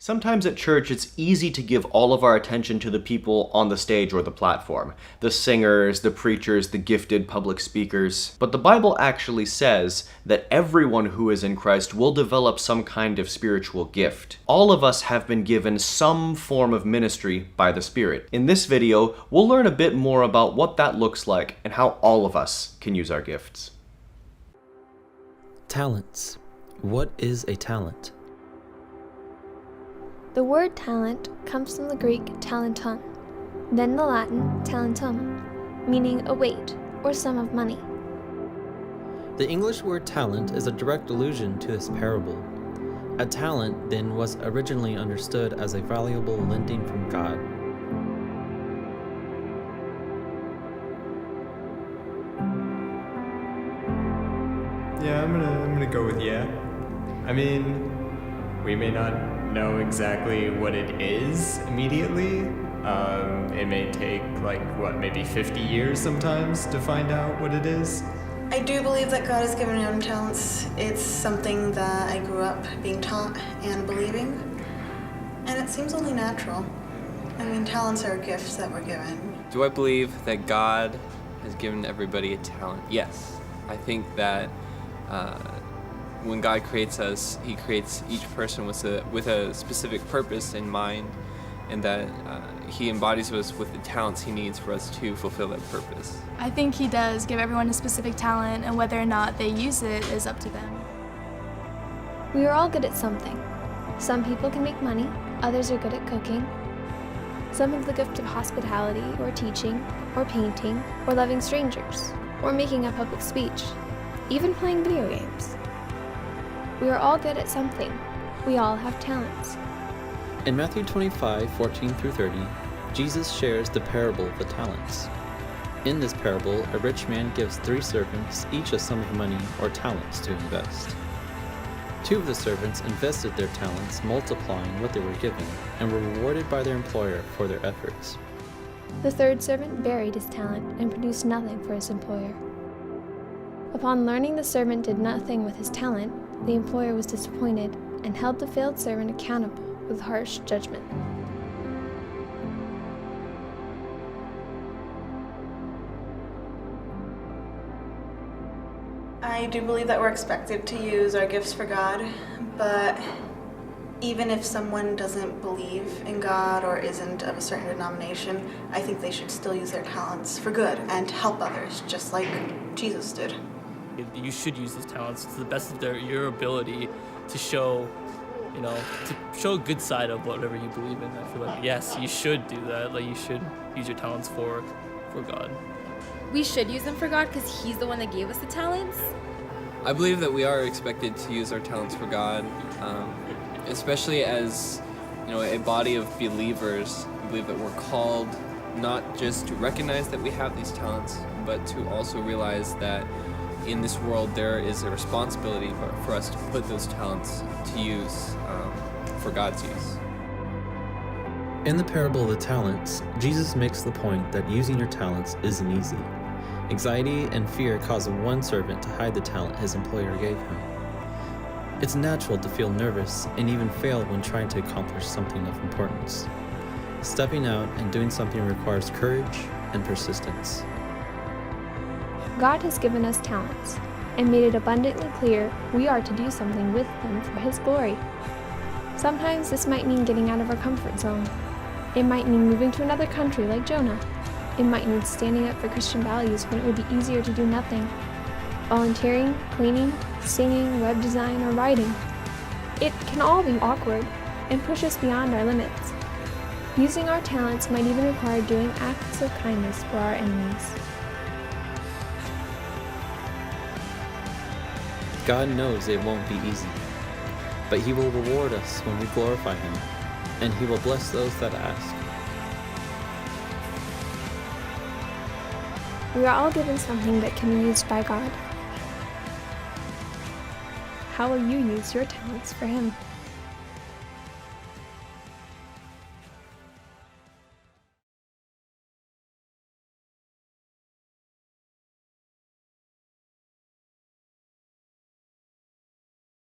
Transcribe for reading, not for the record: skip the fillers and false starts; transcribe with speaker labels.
Speaker 1: Sometimes at church, it's easy to give all of our attention to the people on the stage or the platform. The singers, the preachers, the gifted public speakers. But the Bible actually says that everyone who is in Christ will develop some kind of spiritual gift. All of us have been given some form of ministry by the Spirit. In this video, we'll learn a bit more about what that looks like and how all of us can use our gifts.
Speaker 2: Talents. What is a talent?
Speaker 3: The word talent comes from the Greek talentum, then the Latin talentum, meaning a weight or sum of money.
Speaker 2: The English word talent is a direct allusion to this parable. A talent, then, was originally understood as a valuable lending from God.
Speaker 4: Yeah, I'm gonna go with yeah. I mean, we may not know exactly what it is immediately. It may take maybe 50 years sometimes to find out what it is.
Speaker 5: I do believe that God has given him talents. It's something that I grew up being taught and believing, and it seems only natural. I mean, talents are gifts that we're given.
Speaker 6: Do I believe that God has given everybody a talent? Yes. I think that when God creates us, He creates each person with a specific purpose in mind, and that He embodies us with the talents He needs for us to fulfill that purpose.
Speaker 7: I think He does give everyone a specific talent, and whether or not they use it is up to them.
Speaker 3: We are all good at something. Some people can make money, others are good at cooking. Some have the gift of hospitality, or teaching, or painting, or loving strangers, or making a public speech, even playing video games. We are all good at something. We all have talents.
Speaker 2: In Matthew 25:14-30, Jesus shares the parable of the talents. In this parable, a rich man gives 3 servants each a sum of money or talents to invest. 2 of the servants invested their talents, multiplying what they were given, and were rewarded by their employer for their efforts.
Speaker 3: The 3rd servant buried his talent and produced nothing for his employer. Upon learning the servant did nothing with his talent, the employer was disappointed and held the failed servant accountable with harsh judgment.
Speaker 5: I do believe that we're expected to use our gifts for God, but even if someone doesn't believe in God or isn't of a certain denomination, I think they should still use their talents for good and to help others, just like Jesus did.
Speaker 8: You should use those talents to the best of your ability to show, to show a good side of whatever you believe in. I feel like, yes, you should do that. You should use your talents for God.
Speaker 9: We should use them for God because He's the one that gave us the talents.
Speaker 6: I believe that we are expected to use our talents for God, especially as a body of believers. I believe that we're called not just to recognize that we have these talents, but to also realize that in this world there is a responsibility for us to put those talents to use for God's use.
Speaker 2: In the parable of the talents, Jesus makes the point that using your talents isn't easy. Anxiety and fear cause one servant to hide the talent his employer gave him. It's natural to feel nervous and even fail when trying to accomplish something of importance. Stepping out and doing something requires courage and persistence.
Speaker 3: God has given us talents and made it abundantly clear we are to do something with them for His glory. Sometimes this might mean getting out of our comfort zone. It might mean moving to another country like Jonah. It might mean standing up for Christian values when it would be easier to do nothing. Volunteering, cleaning, singing, web design, or writing. It can all be awkward and push us beyond our limits. Using our talents might even require doing acts of kindness for our enemies.
Speaker 2: God knows it won't be easy, but He will reward us when we glorify Him, and He will bless those that ask.
Speaker 3: We are all given something that can be used by God. How will you use your talents for Him?